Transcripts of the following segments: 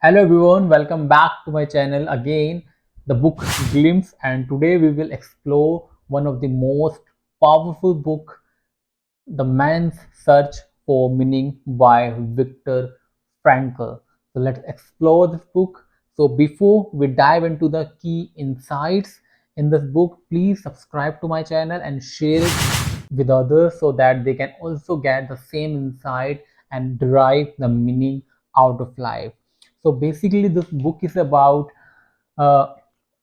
Hello everyone, welcome back to my channel again, the book Glimpse, and today we will explore one of the most powerful book, The Man's Search for Meaning by Victor Frankl. So let's explore this book. So before we dive into the key insights in this book, please subscribe to my channel and share it with others so that they can also get the same insight and derive the meaning out of life. So basically, this book is about uh,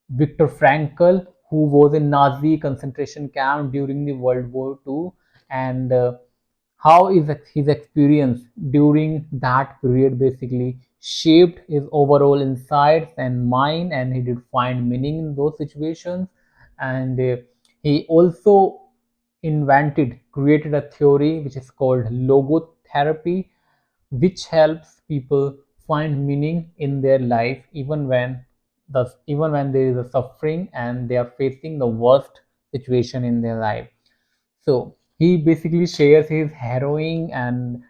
Victor Frankl, who was in Nazi concentration camp during the World War II, and how is his experience during that period basically shaped his overall insights and mind, and he did find meaning in those situations. And he also created a theory which is called logotherapy, which helps people find meaning in their life even when there is a suffering and they are facing the worst situation in their life. So he basically shares his harrowing and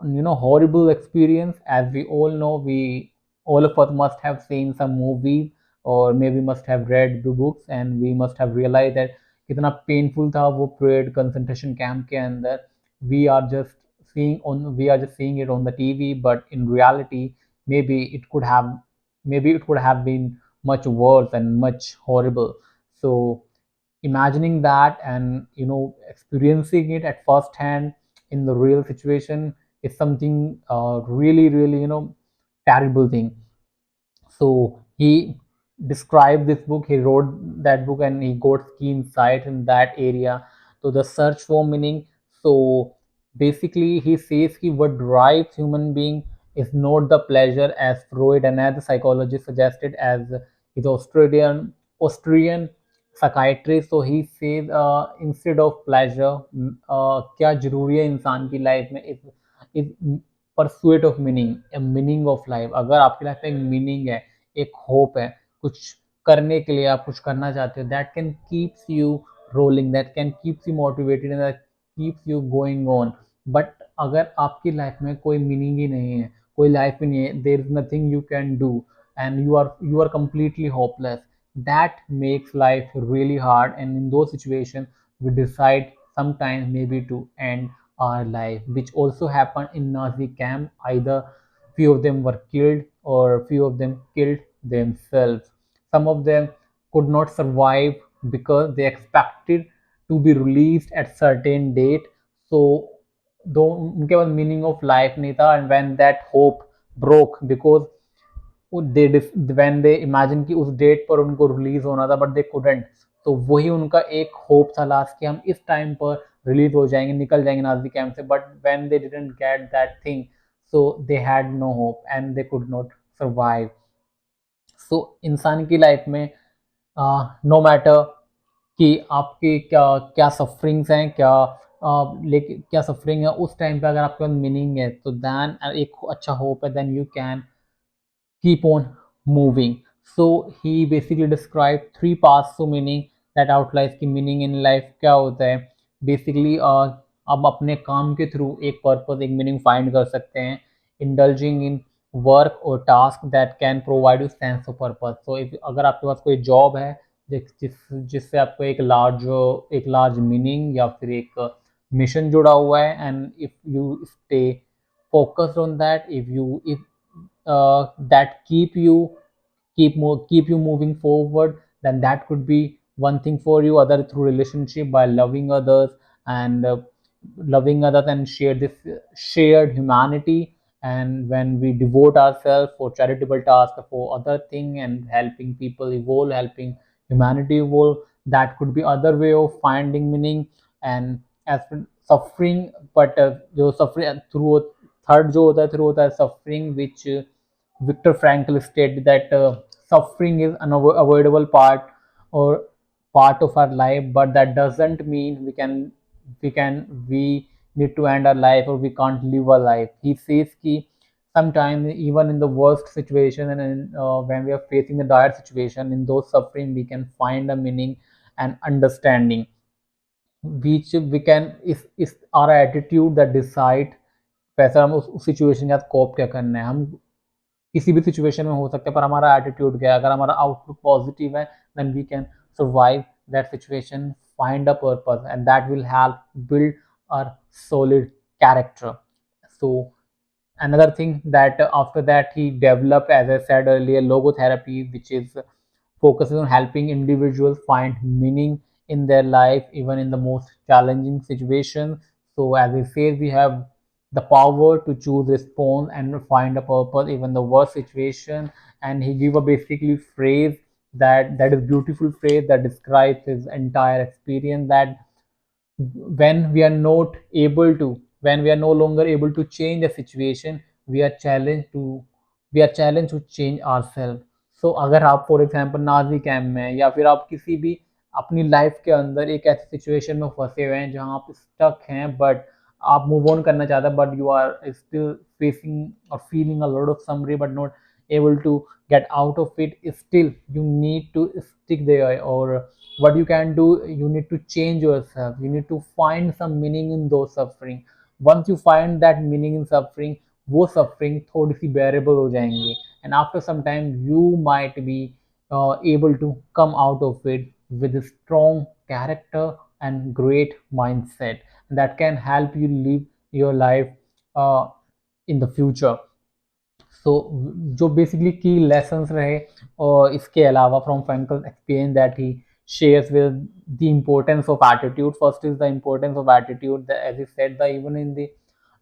horrible experience. As we all know, we all of us must have seen some movies or maybe must have read the books, and we must have realized that कितना painful था वो period concentration camp के अंदर. we are just we are just seeing it on the TV, but in reality maybe it could have maybe it would have been much worse and much horrible. So imagining that and experiencing it at first hand in the real situation is something really terrible thing. So he described this book, he wrote that book, and he got key insight in that area. So the search for meaning. So basically he says कि what drives human being is not the pleasure, as Freud and other psychologists suggested, as his Austrian psychiatrist. So he says instead of pleasure, क्या जरूरी है इंसान की life में is pursuit of meaning, a meaning of life. अगर आपकी life में एक मीनिंग है, एक होप है, कुछ करने के लिए आप कुछ करना चाहते हो, that can keeps you rolling, that can keeps you motivated and that keeps you going on. But अगर आपकी लाइफ में कोई मीनिंग ही नहीं है, कोई लाइफ ही नहीं है, there is nothing you can do and you are completely hopeless, that makes life really hard. And in those situations we decide sometimes maybe to end our life, which also happened in Nazi camp. Either few of them were killed or few of them killed themselves. Some of them could not survive because they expected to be released at certain date. So though उनके पास meaning of life नहीं था, and when that hope broke because they when they imagine कि उस date पर उनको release होना था but they couldn't. तो वही उनका एक होप था लास्ट कि हम इस टाइम पर रिलीज हो जाएंगे, निकल जाएंगे नाजी कैंप से. But when they didn't get that thing, so they had no hope and they could not survive. So इंसान की लाइफ में नो मैटर कि आपके क्या क्या सफरिंग्स हैं, क्या लेकिन क्या सफरिंग है, उस टाइम पे अगर आपके पास मीनिंग है तो दैन एक अच्छा होप है, then you can keep on moving. So he basically described three paths to meaning that outlines की meaning in life क्या होता है. Basically आप अपने काम के थ्रू एक पर्पस, एक मीनिंग फाइंड कर सकते हैं. Indulging in work or task that can provide you sense of purpose. So if अगर आपके पास कोई जॉब है जिससे आपको एक लार्ज मीनिंग या फिर एक मिशन जुड़ा हुआ है, and if you stay focused on that, if that keep you moving forward, then that could be one thing for you. Other through relationship, by loving others and share this shared humanity. And when we devote ourselves for charitable tasks, for other thing, and helping people evolve, helping humanity evolve, that could be other way of finding meaning. And as for suffering, but जो suffering through third जो होता है through होता है suffering, which Victor Frankl stated that suffering is an avoidable or part of our life, but that doesn't mean we need to end our life or we can't live a life. He says कि sometimes even in the worst situation, and when we are facing the dire situation, in those suffering we can find a meaning and understanding, which we can is our attitude that decide कैसा हम उस situation के साथ कोप क्या करना है. हम किसी भी सिचुएशन में हो सकता है, पर हमारा एटीट्यूड क्या है, अगर हमारा आउटलुक पॉजिटिव है, then we can survive that situation, find a purpose, and that will help build a solid character. So another thing that after that he developed, as I said earlier, logotherapy, which is focuses on helping individuals find meaning in their life even in the most challenging situations. So as I say, we have the power to choose response and find a purpose even the worst situation. And he give a basically phrase that is beautiful phrase that describes his entire experience, that when we are not able to, when we are no longer able to change the situation, we are challenged to, we are challenged to change ourselves. So अगर आप for example Nazi camp में या फिर आप किसी भी अपनी life के अंदर एक ऐसी सिचुएशन में फंसे हुए हैं जहां आप स्टक हैं, बट आप मूव ऑन करना चाहते हैं, but you are still facing और feeling a lot of summary but not able to get out of it, still you need to stick there, or what you can do, you need to change yourself, you need to find some meaning in those suffering. Once you find that meaning in suffering, वो suffering थोड़ी सी bearable हो जाएंगी, and after some time you might be able to come out of it with a strong character and great mindset that can help you live your life uh, in the future. सो जो basically की lessons रहे, और इसके अलावा from Frankl experience that he shares with the importance of attitude. First is the importance of attitude. As he said, that even in the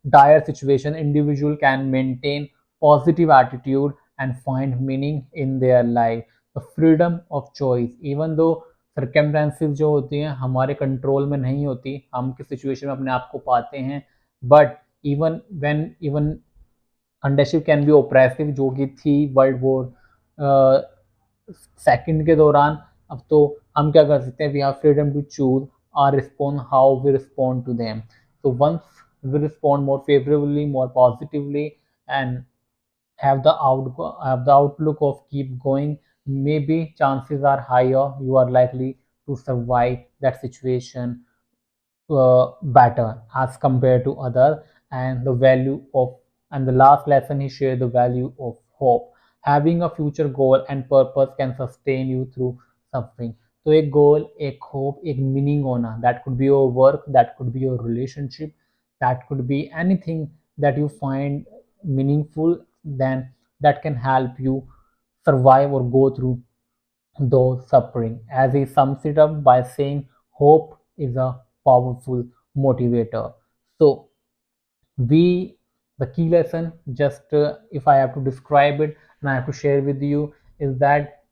dire situation, individual can maintain positive attitude and find meaning in their life. The freedom of choice, even though circumstances जो होती हैं हमारे control में नहीं होती, हम किस situation में अपने आप को पाते हैं, but even ownership can be oppressive, जो कि थी वर्ल्ड वॉर सेकंड के दौरान। अब तो हम क्या कर सकते हैं, we have freedom to choose or respond, how we respond to them. So once we respond more favorably, more positively, and have the outlook of keep going, maybe chances are higher you are likely to survive that situation better as compared to others. And the value of, and the last lesson he shared, the value of hope. Having a future goal and purpose can sustain you through suffering. तो एक गोल, एक hope, एक meaning होना, that could be your work, that could be your relationship, that could be anything that you find meaningful, then that can help you survive or go through though suffering. As he sums it up by saying, hope is a powerful motivator. So, we, the key lesson, just if I have to describe it and I have to share with you, is that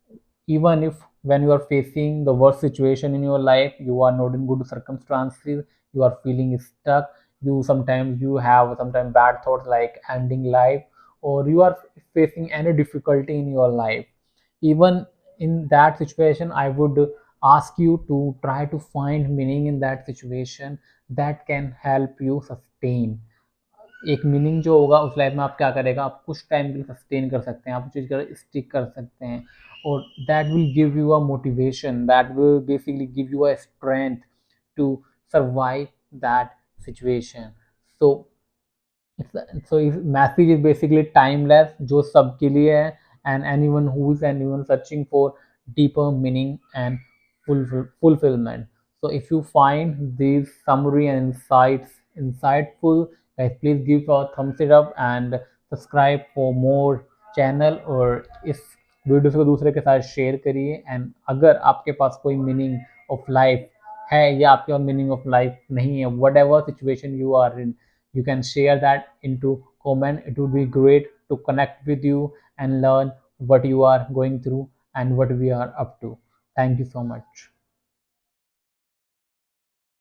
even if when you are facing the worst situation in your life, you are not in good circumstances, you are feeling stuck, you sometimes you have sometimes bad thoughts like ending life, or you are facing any difficulty in your life, even in that situation I would ask you to try to find meaning in that situation that can help you sustain. एक meaning जो होगा उस life में आप क्या करेगा, आप कुछ टाइम के लिए सस्टेन कर सकते हैं, आप चीज़ कर स्टिक कर सकते हैं, और that will give you a motivation, that will basically give you a strength to survive that situation. So so his message is basically timeless, जो सबके लिए है, and anyone searching for deeper meaning and fulfillment. So if you find these summary and insights insightful, guys, please give a thumbs it up and subscribe for more channel, और इस video को दूसरे के साथ शेयर करिए. And अगर आपके पास कोई मीनिंग ऑफ लाइफ है या आपके पास मीनिंग ऑफ लाइफ नहीं है, whatever situation you are in, you can share that into comment. It would be great to connect with you and learn what you are going through and what we are up to. Thank you so much.